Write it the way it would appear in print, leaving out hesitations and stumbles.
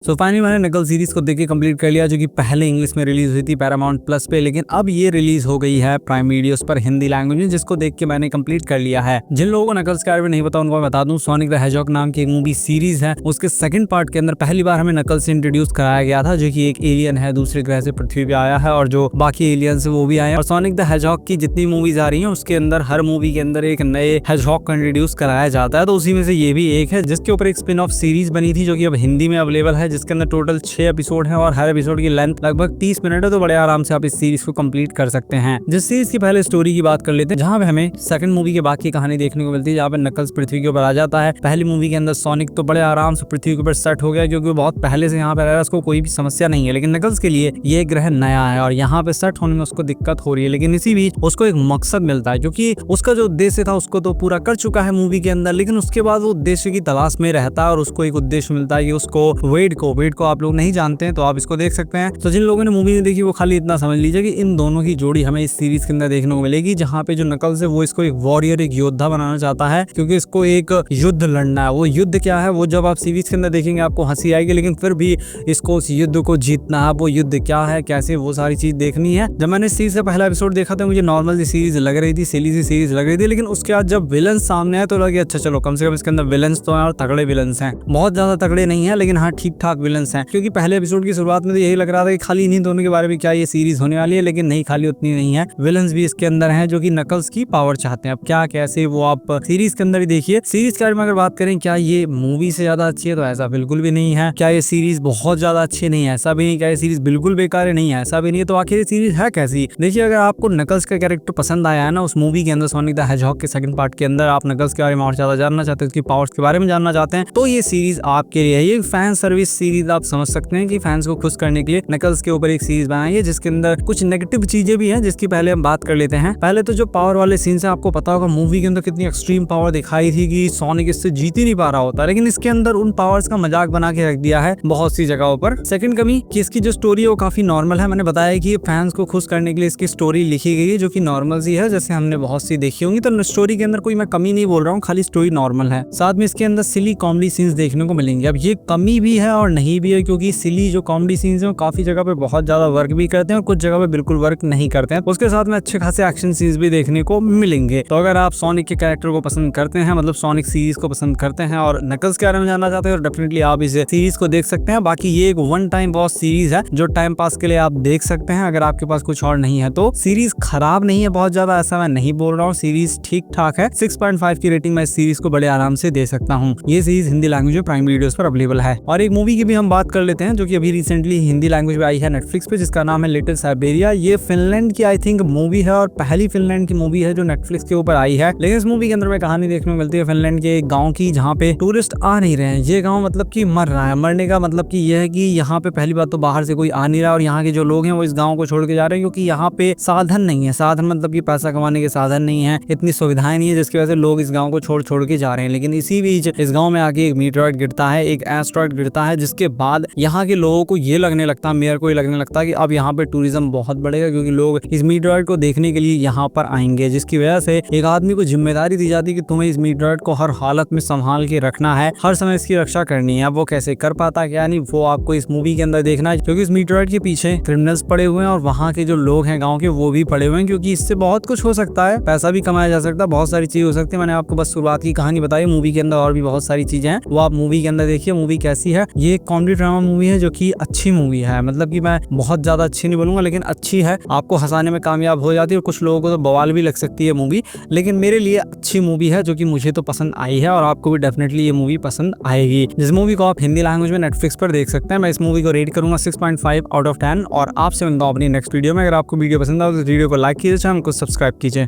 So finally मैंने नकल series को देख के कंप्लीट कर लिया, जो कि पहले इंग्लिश में रिलीज हुई थी पैरामाउंट प्लस पे, लेकिन अब ये रिलीज हो गई है प्राइम वीडियोस पर हिंदी लैंग्वेज में, जिसको देख के मैंने कंप्लीट कर लिया है। जिन लोगों को नकल्स के बारे में नहीं पता उनको मैं बता दूं, सोनिक द हेजहॉग नाम की एक मूवी सीरीज है, उसके सेकंड पार्ट के अंदर पहली बार हमें नकल्स से इंट्रोड्यूस कराया गया था, जो कि एक एलियन है, दूसरे ग्रह से पृथ्वी पे आया है और जो बाकी एलियंस है वो भी आए हैं। और सोनिक द हेजहॉग की जितनी मूवीज आ रही है उसके अंदर हर मूवी के अंदर एक नए हेजहॉग को इंट्रोड्यूस कराया जाता है, तो उसी में से ये भी एक है, जिसके ऊपर एक स्पिन ऑफ सीरीज बनी थी जो कि अब हिंदी में अवेलेबल है, जिसके अंदर टोटल 6 एपिसोड है और हर एपिसोड की लेंथ लगभग 30 मिनट है, तो बड़े आराम से आप इस सीरीज को कंप्लीट कर सकते हैं। जिस सीरीज की पहले स्टोरी की बात कर लेते हैं, जहां पे हमें सेकंड मूवी के बाकी कहानी देखने को मिलती है, जहां पे नकल्स पृथ्वी के ऊपर आ जाता है। पहली मूवी के अंदर सोनिक तो बड़े आराम से पृथ्वी के ऊपर सेट हो गया, क्योंकि वो बहुत पहले से यहाँ पे रह रहा है, उसको कोई भी समस्या नहीं है। लेकिन नकल्स के लिए ये ग्रह नया है और यहाँ पे सेट होने में उसको दिक्कत हो रही है, लेकिन इसी बीच उसको एक मकसद मिलता है, क्योंकि उसका जो उद्देश्य था उसको तो पूरा कर चुका है मूवी के अंदर, लेकिन उसके बाद वो उद्देश्य की तलाश में रहता है और उसको एक उद्देश्य मिलता है कि उसको वेड को आप लोग नहीं जानते हैं तो आप इसको देख सकते हैं। तो जिन लोगों ने मूवी नहीं देखी वो खाली इतना समझ लीजिए कि इन दोनों की जोड़ी हमें इस सीरीज के अंदर देखने को मिलेगी, जहां पे जो नकल्स है वो इसको एक वॉरियर, एक योद्धा बनाना चाहता है, क्योंकि इसको एक युद्ध लड़ना है। वो युद्ध क्या है वो जब आप सीरीज के अंदर देखेंगे आपको हंसी आएगी, लेकिन फिर भी इसको उस युद्ध को जीतना है। वो युद्ध क्या है, कैसे, वो सारी चीज देखनी है। जब मैंने सीरीज से पहला एपिसोड देखा था मुझे नॉर्मल सी सीरीज लग रही थी, सिली सी सीरीज लग रही थी, लेकिन उसके बाद जब विलन्स सामने आए तो लगे अच्छा चलो कम से कम इसके अंदर विलन्स तो हैं और तगड़े विलन्स हैं। बहुत ज्यादा तगड़े नहीं है लेकिन हाँ ठीक ठाक विलन्स हैं, क्योंकि पहले एपिसोड की शुरुआत में तो यही लग रहा था कि खाली इन्हीं दोनों के बारे में क्या ये सीरीज होने वाली है, लेकिन नहीं, खाली उतनी नहीं है, विलन्स भी इसके अंदर हैं जो कि नकल्स की पावर चाहते हैं। अब क्या कैसे वो आप सीरीज के अंदर ही देखिए। सीरीज के बारे में अगर बात करें क्या ये मूवी से ज्यादा अच्छी है, तो ऐसा बिल्कुल भी नहीं है। क्या ये सीरीज बहुत ज्यादा अच्छी नहीं है, ऐसा भी नहीं। क्या ये सीरीज बिल्कुल बेकार है, नहीं है, ऐसा भी नहीं है। तो आखिर ये सीरीज है कैसी? देखिए, अगर आपको नकल्स का कैरेक्टर पसंद आया है ना उस मूवी के अंदर, सोनिक द हेजहॉग के सेकंड पार्ट के अंदर, आप नकल्स के बारे में और ज्यादा जानना चाहते हैं, उसकी पावर्स के बारे में जानना चाहते हैं, तो ये सीरीज आपके लिए है। ये फैन सर्विस सीरीज आप समझ सकते हैं कि फैंस को खुश करने के लिए नकल्स के ऊपर एक सीरीज बनाई है, जिसके अंदर कुछ नेगेटिव चीजें भी हैं, जिसकी पहले हम बात कर लेते हैं। पहले तो जो पावर वाले सीन्स है, आपको पता होगा मूवी के अंदर कितनी एक्सट्रीम पावर दिखाई थी कि सोनिक इससे जीत ही नहीं पा रहा होता, लेकिन इसके अंदर उन पावर्स का मजाक बना के रख दिया है बहुत सी जगहों पर। सेकंड कमी कि इसकी जो स्टोरी है वो काफी नॉर्मल है। मैंने बताया कि फैंस को खुश करने के लिए इसकी स्टोरी लिखी गई है, जो कि नॉर्मल सी है, जैसे हमने बहुत सी देखी होंगी। तो स्टोरी के अंदर कोई मैं कमी नहीं बोल रहा हूँ, खाली स्टोरी नॉर्मल है। साथ में इसके अंदर सिली कॉमेडी सीन्स देखने को मिलेंगे। अब ये कमी भी है और नहीं भी है, क्योंकि सिली जो कॉमेडी सीन्स है काफी जगह पे बहुत ज्यादा वर्क भी करते हैं और कुछ जगह पे बिल्कुल वर्क नहीं करते हैं। उसके साथ में अच्छे खासे एक्शन सीन्स भी देखने को मिलेंगे। तो अगर आप सोनिक के कैरेक्टर को पसंद करते हैं, मतलब सोनिक सीरीज को पसंद करते हैं और नकल्स के बारे में जानना चाहते हैं, तो डेफिनेटली आप इस सीरीज को देख सकते हैं। बाकी ये एक वन टाइम वॉच सीरीज है जो टाइम पास के लिए आप देख सकते हैं, अगर आपके पास कुछ और नहीं है तो। सीरीज खराब नहीं है बहुत ज्यादा, ऐसा मैं नहीं बोल रहा हूँ, सीरीज ठीक ठाक है। 6.5 की रेटिंग मैं इस सीरीज को बड़े आराम से दे सकता हूँ। ये सीरीज हिंदी लैंग्वेज में प्राइम वीडियोस पर अवेलेबल है। और एक मूवी की भी हम बात कर लेते हैं जो कि अभी रिसेंटली हिंदी लैंग्वेज में आई है नेटफ्लिक्स पे, जिसका नाम है लिटिल साइबेरिया। ये फिनलैंड की आई थिंक मूवी है और पहली फिनलैंड की मूवी है जो नेटफ्लिक्स के ऊपर आई है। लेकिन इस मूवी के अंदर में कहानी देखने को मिलती है फिनलैंड के एक गाँव की, जहाँ पे टूरिस्ट आ नहीं रहे हैं। ये गाँव मतलब की मर रहा है। मरने का मतलब की यह है कि यहाँ पे पहली बात तो बाहर से कोई आ नहीं रहा और यहाँ के जो लोग हैं वो इस गाँव को छोड़ के जा रहे हैं, क्योंकि यहाँ पे साधन नहीं है। साधन मतलब की पैसा कमाने के साधन नहीं है, इतनी सुविधाएं नहीं है, जिसकी वजह से लोग इस गाँव को छोड़ के जा रहे हैं। लेकिन इसी बीच इस गाँव में आके एक मीटरॉइड गिरता है, एक एस्ट्रॉइड गिरता है, जिसके बाद यहाँ के लोगों को ये लगने लगता है, मेयर को ये लगने लगता है कि अब यहाँ पे टूरिज्म बहुत बढ़ेगा, क्योंकि लोग इस मीटरॉइड को देखने के लिए यहाँ पर आएंगे। जिसकी वजह से एक आदमी को जिम्मेदारी दी जाती है कि तुम्हें इस मीटरॉइड को हर हालत में संभाल के रखना है, हर समय इसकी रक्षा करनी है। अब वो कैसे कर पाता क्या नहीं, वो आपको इस मूवी के अंदर देखना है, क्योंकि इस मीटरॉइड के पीछे क्रिमिनल्स पड़े हुए हैं और वहाँ के जो लोग हैं गाँव के वो भी पड़े हुए हैं, क्योंकि इससे बहुत कुछ हो सकता है, पैसा भी कमाया जा सकता है, बहुत सारी चीज हो सकती है। मैंने आपको बस शुरुआत की कहानी बताई, मूवी के अंदर और भी बहुत सारी चीजें हैं, वो आप मूवी के अंदर देखिए। मूवी कैसी है? ये एक कॉमेडी ड्रामा मूवी है जो कि अच्छी मूवी है, मतलब कि मैं बहुत ज्यादा अच्छी नहीं बोलूंगा, लेकिन अच्छी है, आपको हंसाने में कामयाब हो जाती है। और कुछ लोगों को तो बवाल भी लग सकती है मूवी, लेकिन मेरे लिए अच्छी मूवी है, जो कि मुझे तो पसंद आई है और आपको भी डेफिनेटली ये मूवी पसंद आएगी। जिस मूवी को आप हिंदी लैंग्वेज में नेटफ्लिक्स पर देख सकते हैं। मैं इस मूवी को रेट करूंगा 6.5 आउट ऑफ 10 और आपसे मिलता हूं अपनी नेक्स्ट वीडियो में। अगर आपको वीडियो पसंद आए तो वीडियो को लाइक कीजिए, चैनल को सब्सक्राइब कीजिए।